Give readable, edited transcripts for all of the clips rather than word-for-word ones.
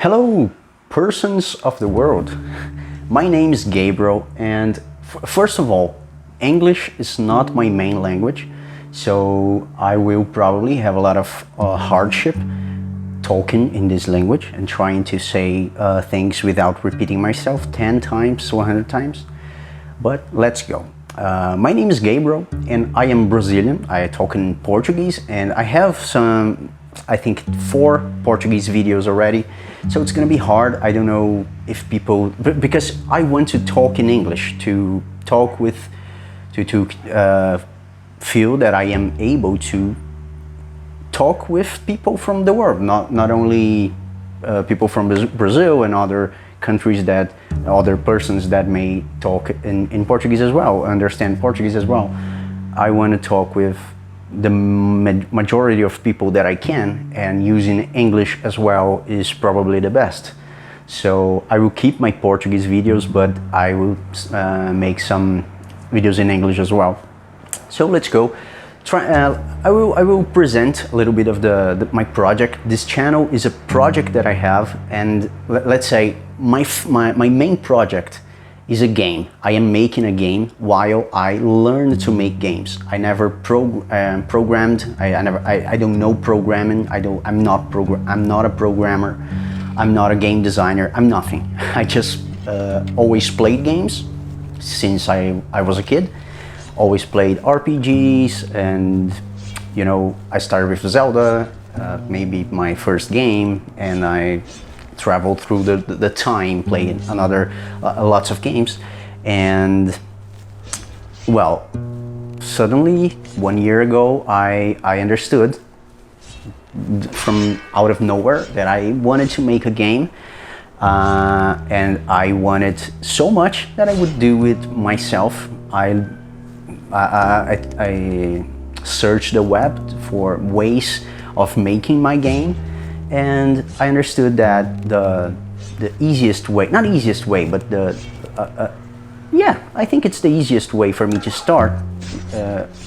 Hello, persons of the world. My name is Gabriel, and first of all, English is not my main language, so I will probably have a lot of hardship talking in this language and trying to say things without repeating myself 10 times, 100 times. But let's go. My name is Gabriel, and I am Brazilian. I talk in Portuguese, and I have some, I think 4 Portuguese videos already, so it's gonna be hard. I don't know if people, because I want to talk in English, to talk with, to feel that I am able to talk with people from the world, not only people from Brazil and other countries, that other persons that may talk in Portuguese as well, understand Portuguese as well. I want to talk with the majority of people that I can, and using English as well is probably the best. So I will keep my Portuguese videos, but I will make some videos in English as well. So let's go. I will present a little bit of my project. This channel is a project that I have, and let's say my main project is a game. I am making a game while I learn to make games. I never programmed. I don't know programming. I'm not a programmer. I'm not a game designer. I'm nothing. I just always played games since I was a kid. Always played RPGs, and you know, I started with Zelda, maybe my first game, and I traveled through the time playing lots of games. And well, suddenly 1 year ago I understood from out of nowhere that I wanted to make a game, and I wanted so much that I would do it myself. I searched the web for ways of making my game, and I understood that the easiest way, not easiest way, but yeah, I think it's the easiest way for me to start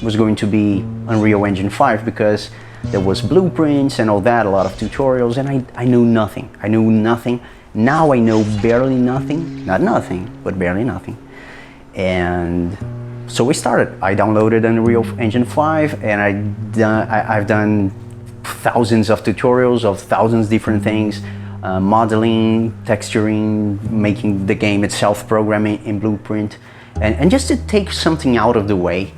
was going to be Unreal Engine 5, because there was blueprints and all that, a lot of tutorials, and I knew nothing. I knew nothing. Now I know barely nothing, not nothing, but barely nothing. And so we started. I downloaded Unreal Engine 5, and I've done thousands of tutorials of thousands of different things, modeling, texturing, making the game itself, programming in Blueprint, and just to take something out of the way.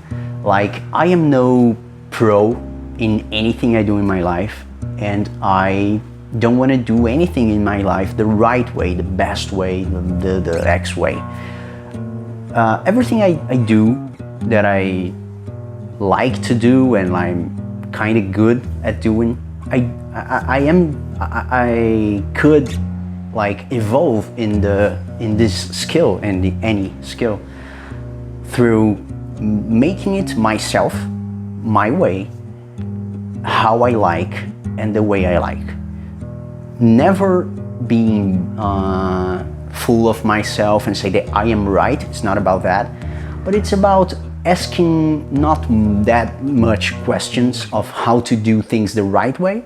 Like, I am no pro in anything I do in my life, and I don't want to do anything in my life the right way, the best way, the X way. Everything I do that I like to do and I'm kind of good at doing, I could like evolve in this skill, and any skill, through making it myself, my way, how I like, and the way I like. Never being full of myself and say that I am right. It's not about that, but it's about asking not that much questions of how to do things the right way,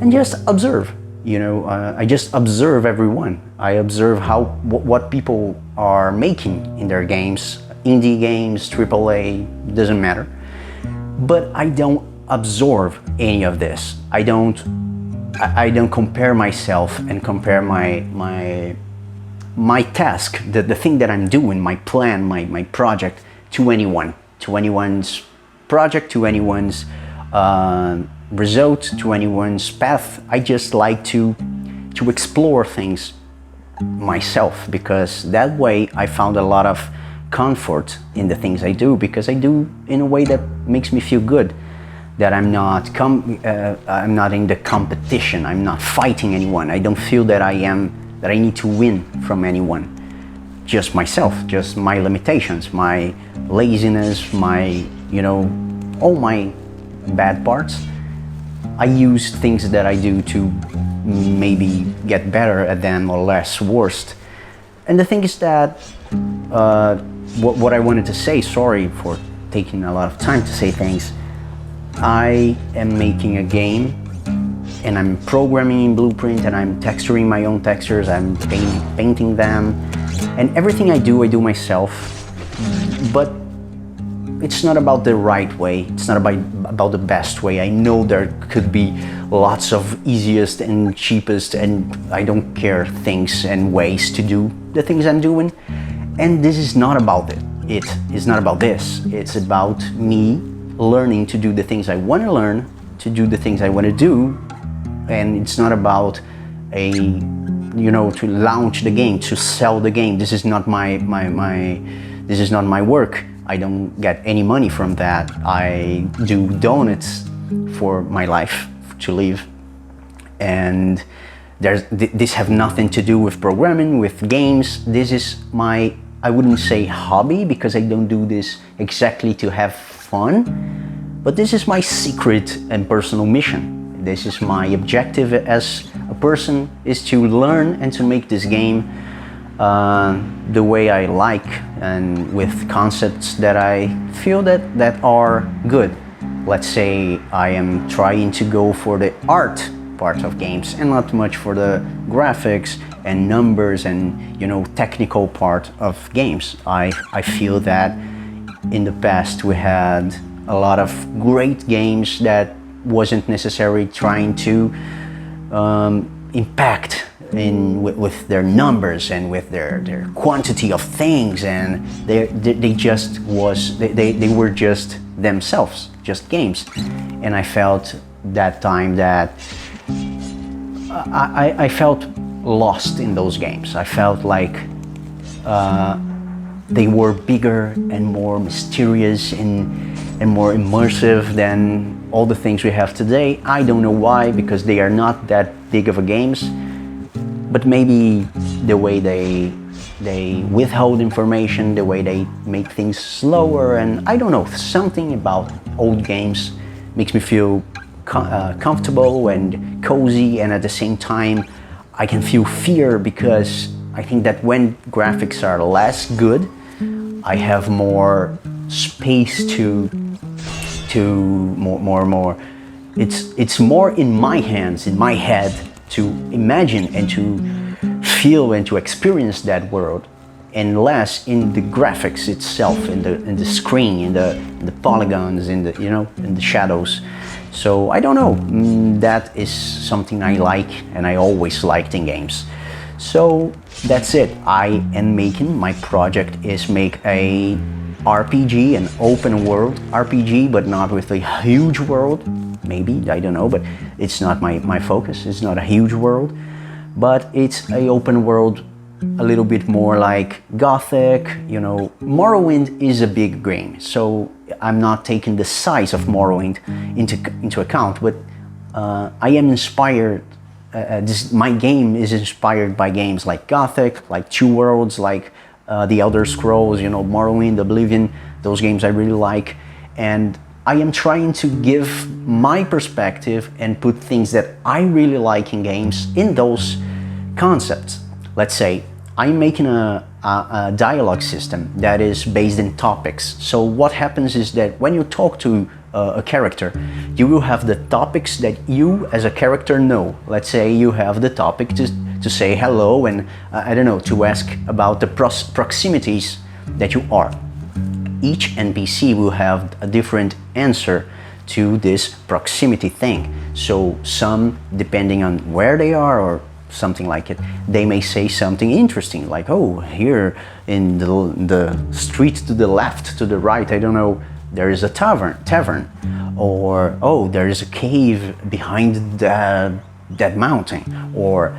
and just observe. You know, I just observe everyone. I observe what people are making in their games, indie games, AAA, doesn't matter. But I don't absorb any of this. I don't compare myself and compare my task, the thing that I'm doing, my plan, my project, to anyone's project, to anyone's result, to anyone's path. I just like to explore things myself, because that way I found a lot of comfort in the things I do, because I do in a way that makes me feel good, that I'm not in the competition, I'm not fighting anyone. I don't feel that I need to win from anyone. Just myself, just my limitations, my laziness, my, you know, all my bad parts. I use things that I do to maybe get better at them, or less worst. And the thing is that what I wanted to say, sorry for taking a lot of time to say things, I am making a game and I'm programming in Blueprint, and I'm texturing my own textures, I'm painting them, and everything I do myself. But it's not about the right way, it's not about the best way. I know there could be lots of easiest and cheapest and I don't care things and ways to do the things I'm doing. And this is not about it. It is not about this. It's about me learning to do the things I want to learn, to do the things I want to do. And it's not about to launch the game, to sell the game. This is not this is not my work. I don't get any money from that. I do donuts for my life, to live. And this have nothing to do with programming, with games. This is my, I wouldn't say hobby, because I don't do this exactly to have fun, but this is my secret and personal mission. This is my objective as a person, is to learn and to make this game the way I like, and with concepts that I feel that are good. Let's say I am trying to go for the art part of games and not much for the graphics and numbers and technical part of games. I feel that in the past we had a lot of great games that wasn't necessarily trying to impact with their numbers and with their quantity of things, and they were just themselves, just games. And I felt that time that I felt lost in those games. I felt like they were bigger and more mysterious and more immersive than all the things we have today. I don't know why, because they are not that big of a games, but maybe the way they withhold information, the way they make things slower, and I don't know, something about old games makes me feel comfortable and cozy, and at the same time I can feel fear, because I think that when graphics are less good, I have more space to more. It's more in my hands, in my head, to imagine and to feel and to experience that world, and less in the graphics itself, in the screen, in the polygons, in the shadows. So I don't know, that is something I like, and I always liked in games. So that's it. I am making, my project is make a RPG, an open world RPG, but not with a huge world. Maybe, I don't know, but it's not my focus. It's not a huge world, but it's a open world, a little bit more like Gothic. Morrowind is a big game, so I'm not taking the size of Morrowind into account, but I am inspired. My game is inspired by games like Gothic, like Two Worlds, like The Elder Scrolls, Morrowind, Oblivion. Those games I really like, and I am trying to give my perspective and put things that I really like in games in those concepts. Let's say I'm making a dialogue system that is based in topics. So what happens is that when you talk to a character, you will have the topics that you as a character know. Let's say you have the topic to say hello and I don't know, to ask about the proximities that you are. Each NPC will have a different answer to this proximity thing. So some, depending on where they are or something like it, they may say something interesting, like, oh, here in the street to the left, to the right, I don't know, there is a tavern, or oh, there is a cave behind that mountain, or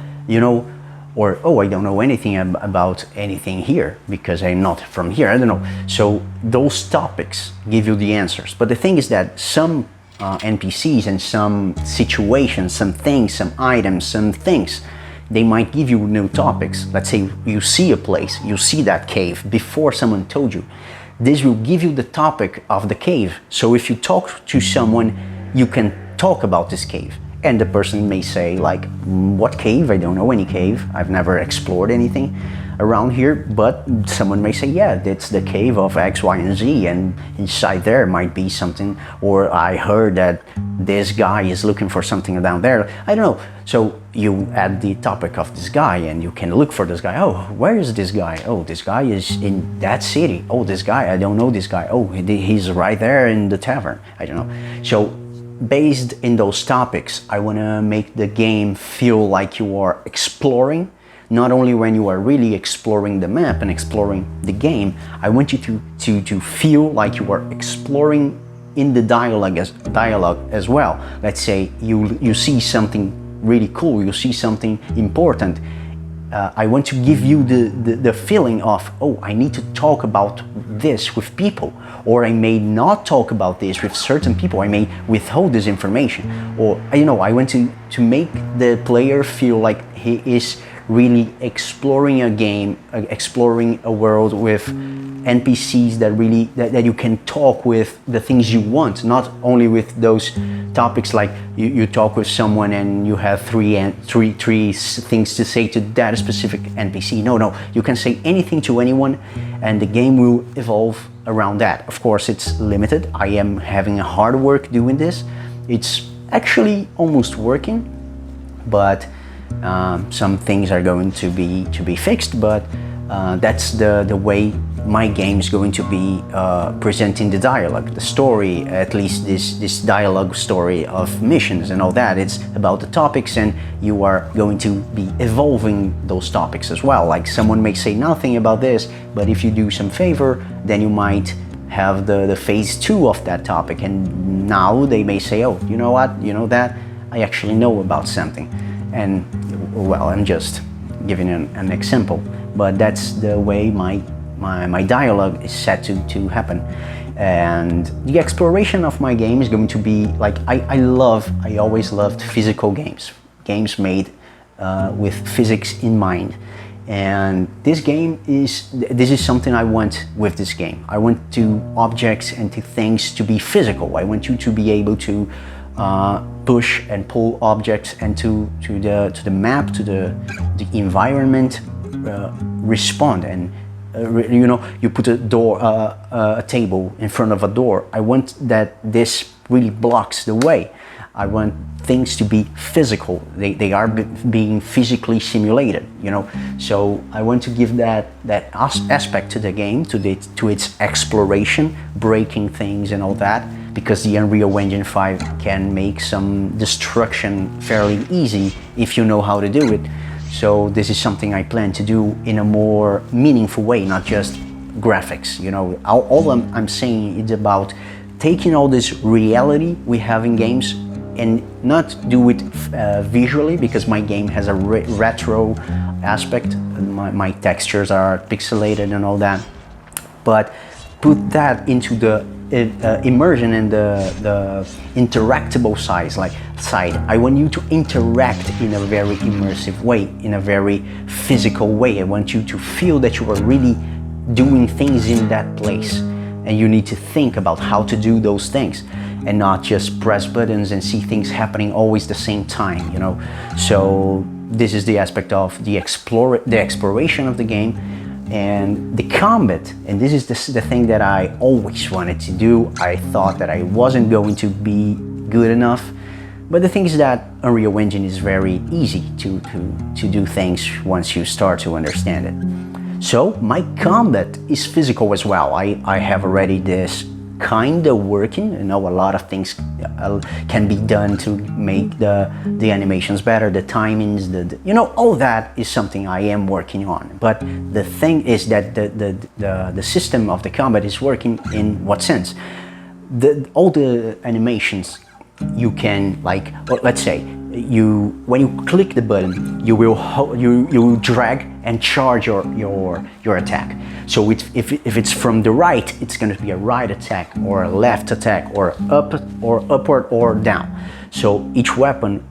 or oh, I don't know anything about anything here because I'm not from here, I don't know. So those topics give you the answers. But the thing is that some NPCs and some situations, some things, some items, some things, they might give you new topics. Let's say you see a place, you see that cave before someone told you. This will give you the topic of the cave. So if you talk to someone, you can talk about this cave. And the person may say like, what cave? I don't know any cave. I've never explored anything. around here, but someone may say, yeah, that's the cave of X, Y, and Z, and inside there might be something, or I heard that this guy is looking for something down there. I don't know. So you add the topic of this guy and you can look for this guy. Oh, where is this guy? Oh, this guy is in that city. Oh, this guy, I don't know this guy. Oh, he's right there in the tavern. I don't know. So based in those topics, I want to make the game feel like you are exploring. Not only when you are really exploring the map and exploring the game, I want you to feel like you are exploring in the dialogue as well. Let's say you see something really cool, you see something important. I want to give you the feeling of, oh, I need to talk about this with people, or I may not talk about this with certain people, I may withhold this information, or I want to make the player feel like he is really exploring a game, exploring a world with NPCs that you can talk with the things you want, not only with those topics like you talk with someone and you have three things to say to that specific NPC. No, you can say anything to anyone and the game will evolve around that. Of course, it's limited. I am having a hard work doing this. It's actually almost working, but some things are going to be fixed, but that's the way my game is going to be presenting the dialogue, the story, at least this dialogue story of missions and all that. It's about the topics and you are going to be evolving those topics as well. Like someone may say nothing about this, but if you do some favor, then you might have the phase 2 of that topic, and now they may say, oh, you know what, you know that, I actually know about something. And well, I'm just giving an example, but that's the way my dialogue is set to happen. And the exploration of my game is going to be like, I always loved physical games made with physics in mind. And this is something I want with this game. I want objects and things to be physical. I want you to be able to push and pull objects and to the map, to the environment, respond. And you put a table in front of a door. I want that this really blocks the way. I want things to be physical. They are being physically simulated, So I want to give that aspect to the game, to its exploration, breaking things and all that, because the Unreal Engine 5 can make some destruction fairly easy if you know how to do it. So this is something I plan to do in a more meaningful way, not just graphics. All I'm saying is about taking all this reality we have in games and not do it visually, because my game has a retro aspect. My textures are pixelated and all that, but put that into the immersion and the interactable side. I want you to interact in a very immersive way, in a very physical way. I want you to feel that you are really doing things in that place, and you need to think about how to do those things and not just press buttons and see things happening always the same time, So this is the aspect of the exploration of the game. And the combat, and this is the thing that I always wanted to do. I thought that I wasn't going to be good enough, but the thing is that Unreal Engine is very easy to do things once you start to understand it. So my combat is physical as well. I have already this kind of working. A lot of things can be done to make the animations better, the timings, all that is something I am working on. But the thing is that the system of the combat is working in what sense? All the animations you can, like, let's say when you click the button, you will drag and charge your attack. So if it's from the right, it's going to be a right attack or a left attack or upward or down. So each weapon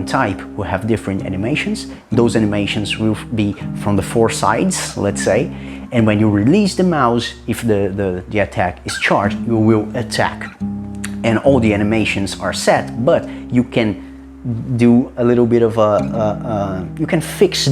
type will have different animations. Those animations will be from the 4 sides, let's say. And when you release the mouse, if the attack is charged, you will attack. And all the animations are set, but you can do a little bit of you can fix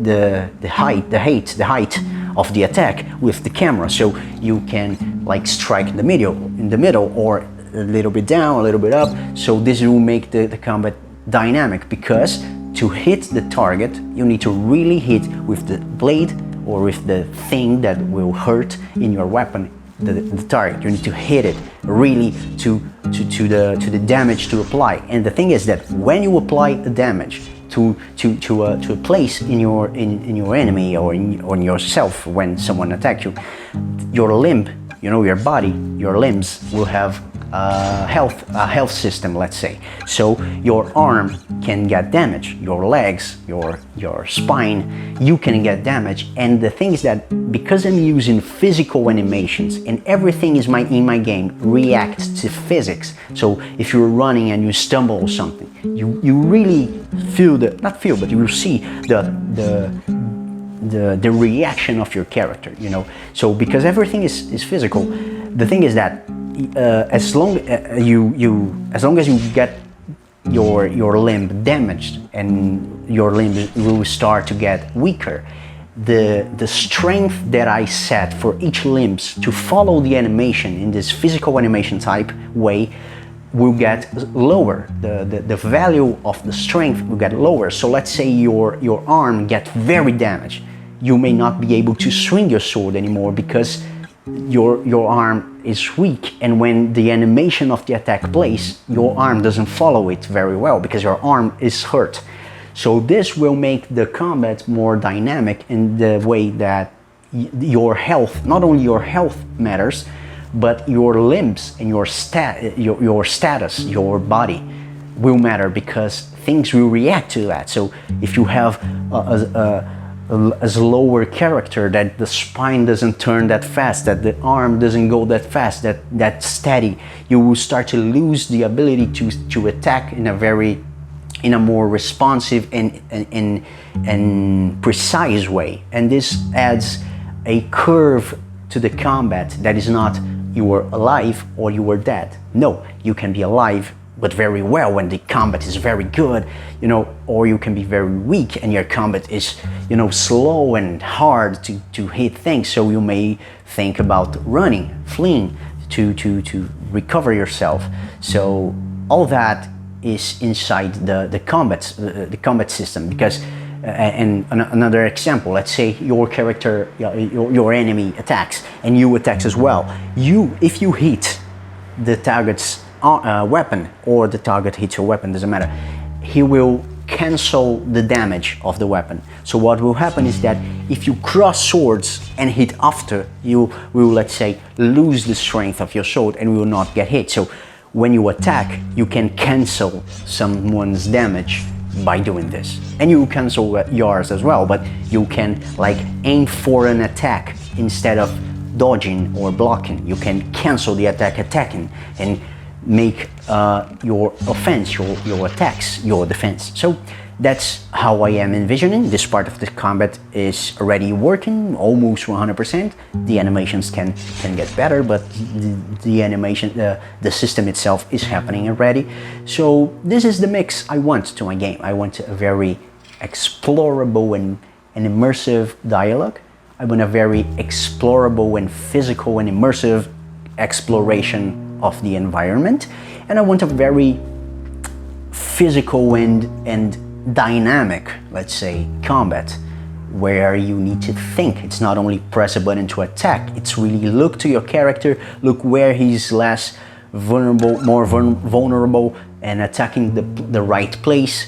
the height of the attack with the camera, so you can like strike in the middle, or a little bit down, a little bit up. So this will make the combat dynamic, because to hit the target you need to really hit with the blade or with the thing that will hurt in your weapon the target. You need to hit it really to the damage to apply. And the thing is that when you apply the damage to a place in your enemy or in yourself, when someone attacks you, your limb, your body, your limbs will have a health system, let's say. So your arm can get damaged, your legs, your spine, you can get damaged. And the thing is that because I'm using physical animations and everything is in my game reacts to physics. So if you're running and you stumble or something, you really feel but you will see the reaction of your character, So because everything is physical, the thing is that as long as you get your limb damaged and your limb will start to get weaker, the strength that I set for each limbs to follow the animation in this physical animation type way will get lower. The value of the strength will get lower. So let's say your arm gets very damaged. You may not be able to swing your sword anymore because your arm is weak, and when the animation of the attack plays, your arm doesn't follow it very well because your arm is hurt. So this will make the combat more dynamic in the way that your health, not only your health matters, but your limbs and your status, your body will matter, because things will react to that. So if you have a slower character, that the spine doesn't turn that fast, that the arm doesn't go that fast, that steady, you will start to lose the ability to attack in a more responsive and precise way. And this adds a curve to the combat that is not you are alive or you are dead. No, you can be alive but very well when the combat is very good, or you can be very weak and your combat is, slow and hard to hit things. So you may think about running, fleeing to recover yourself. So all that is inside the combat system. Because and another example, let's say your character, your enemy attacks and you attacks as well. If you hit the target's weapon, or the target hits your weapon, doesn't matter, he will cancel the damage of the weapon. So what will happen is that if you cross swords and hit after, you will, let's say, lose the strength of your sword and will not get hit. So when you attack, you can cancel someone's damage by doing this, and you cancel yours as well, but you can aim for an attack instead of dodging or blocking. You can cancel the attacking and make your offense, your attacks, your defense. So that's how I am envisioning this part of the combat is already working almost 100%. The animations can get better, but the animation, the system itself is happening already. So this is the mix I want to my game. I want a very explorable and immersive dialogue. I want a very explorable and physical and immersive exploration of the environment, and I want a very physical and dynamic, let's say, combat, where you need to think. It's not only press a button to attack, it's really look to your character, look where he's less vulnerable, more vulnerable, and attacking the right place,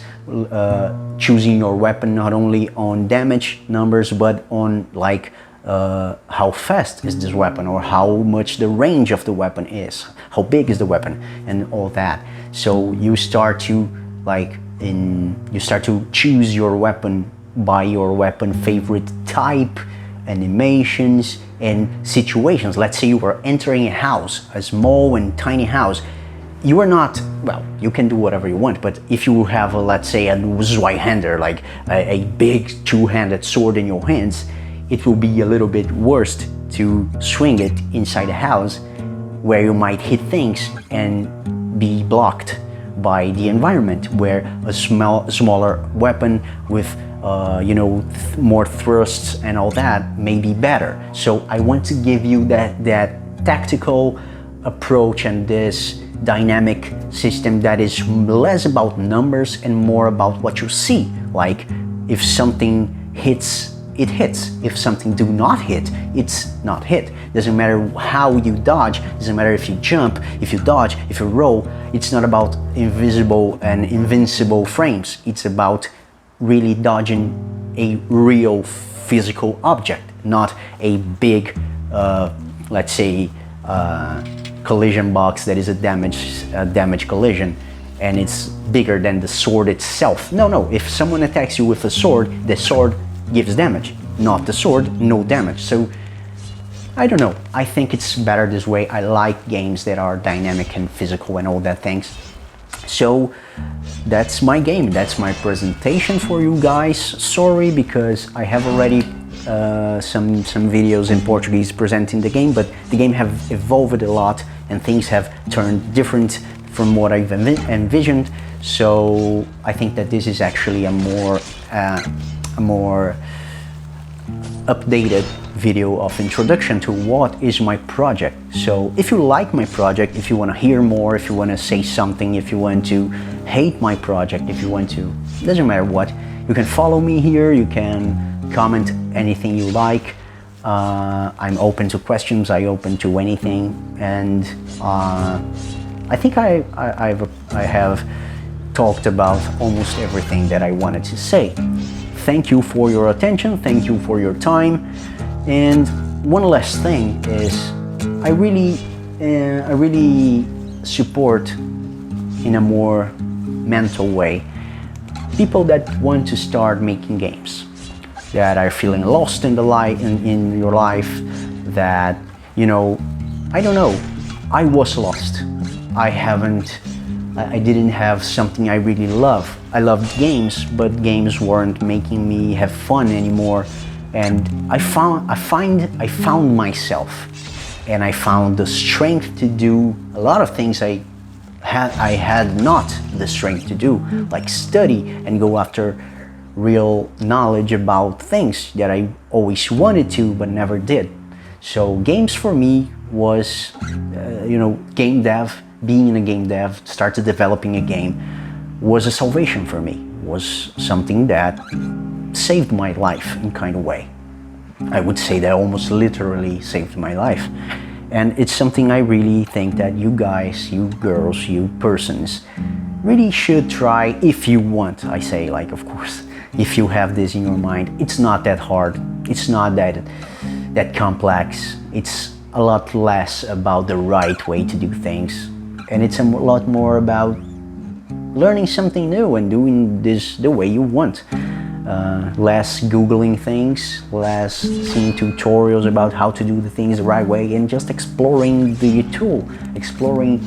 choosing your weapon not only on damage numbers but on how fast is this weapon, or how much the range of the weapon is, how big is the weapon, and all that. So you start to choose your weapon by your weapon favorite type, animations, and situations. Let's say you are entering a house, a small and tiny house. You are not, well, you can do whatever you want, but if you have, let's say, a Zweihander, like a big two-handed sword in your hands, it will be a little bit worse to swing it inside a house where you might hit things and be blocked by the environment, where a smaller weapon with you know, more thrusts and all that may be better. So I want to give you that tactical approach and this dynamic system that is less about numbers and more about what you see. Like if something hits, it hits. If something do not hit, it's not hit. Doesn't matter how you dodge, doesn't matter if you jump, if you dodge, if you roll. It's not about invisible and invincible frames. It's about really dodging a real physical object, not a big, let's say, collision box that is a damage collision and it's bigger than the sword itself. No, if someone attacks you with a sword, the sword gives damage, not the sword, no damage. So I don't know, I think it's better this way. I like games that are dynamic and physical and all that things. So that's my game, that's my presentation for you guys. Sorry, because I have already some videos in Portuguese presenting the game, but the game have evolved a lot and things have turned different from what I've envisioned. So I think that this is actually a more updated video of introduction to what is my project. So if you like my project, if you want to hear more, if you want to say something, if you want to hate my project, if you want to, doesn't matter what, you can follow me here, you can comment anything you like. I'm open to questions, I'm open to anything, and I think I have talked about almost everything that I wanted to say. Thank you for your attention, thank you for your time, and one last thing is I really support in a more mental way people that want to start making games, that are feeling lost in in your life, that, you know, I don't know, I was lost. I didn't have something I really love. I loved games, but games weren't making me have fun anymore. And I found myself, and I found the strength to do a lot of things I had not the strength to do, like study and go after real knowledge about things that I always wanted to but never did. So games for me was, you know, game dev, being in a game dev, started developing a game, was a salvation for me, was something that saved my life in kind of way. I would say that almost literally saved my life. And it's something I really think that you guys, you girls, you persons really should try if you want. I say, like, of course, if you have this in your mind. It's not that hard, it's not that complex, it's a lot less about the right way to do things, and it's a lot more about learning something new and doing this the way you want. Less googling things, less seeing tutorials about how to do the things the right way, and just exploring the tool, exploring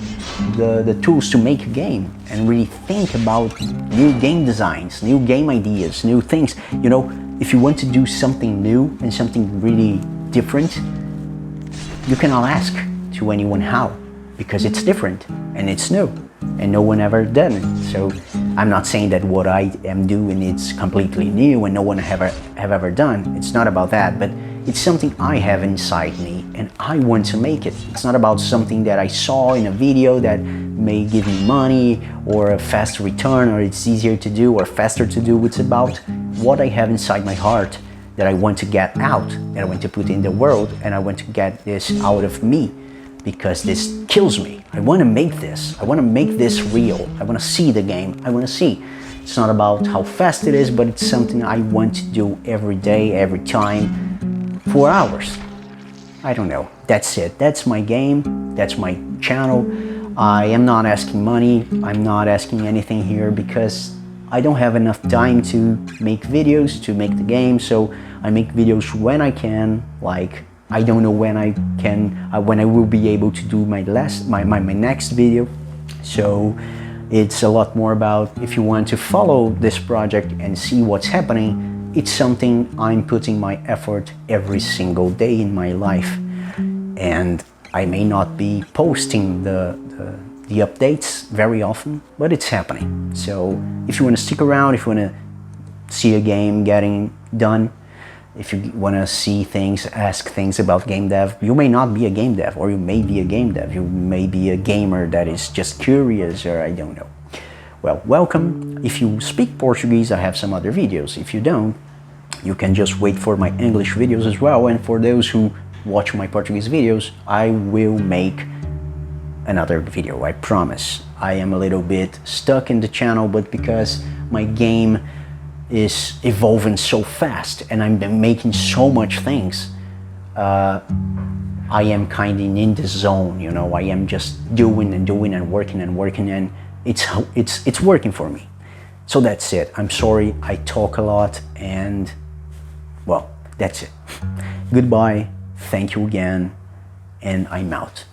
the tools to make a game, and really think about new game designs, new game ideas, new things. You know, if you want to do something new and something really different, you cannot ask to anyone how, because it's different and it's new and no one ever done it. So I'm not saying that what I am doing is completely new and no one have ever done. It's not about that, but it's something I have inside me and I want to make it. It's not about something that I saw in a video that may give me money or a fast return, or it's easier to do or faster to do. It's about what I have inside my heart that I want to get out, that I want to put in the world, and I want to get this out of me, because this kills me. I want to make this. I want to make this real. I want to see the game. I want to see. It's not about how fast it is, but it's something I want to do every day, every time, for hours. I don't know. That's it. That's my game. That's my channel. I am not asking money. I'm not asking anything here because I don't have enough time to make videos, to make the game. So I make videos when I can. Like, I don't know when I can, when I will be able to do my next video. So it's a lot more about, if you want to follow this project and see what's happening, it's something I'm putting my effort every single day in my life. And I may not be posting the updates very often, but it's happening. So if you want to stick around, if you want to see a game getting done, if you want to see things, ask things about game dev, you may not be a game dev, or you may be a game dev. You may be a gamer that is just curious, or I don't know. Well, welcome. If you speak Portuguese, I have some other videos. If you don't, you can just wait for my English videos as well. And for those who watch my Portuguese videos, I will make another video, I promise. I am a little bit stuck in the channel, but because my game is evolving so fast and I'm been making so much things, I am kind of in the zone, you know. I am just doing and working and it's working for me. So that's it. I'm sorry I talk a lot, and well, that's it. Goodbye, thank you again, and I'm out.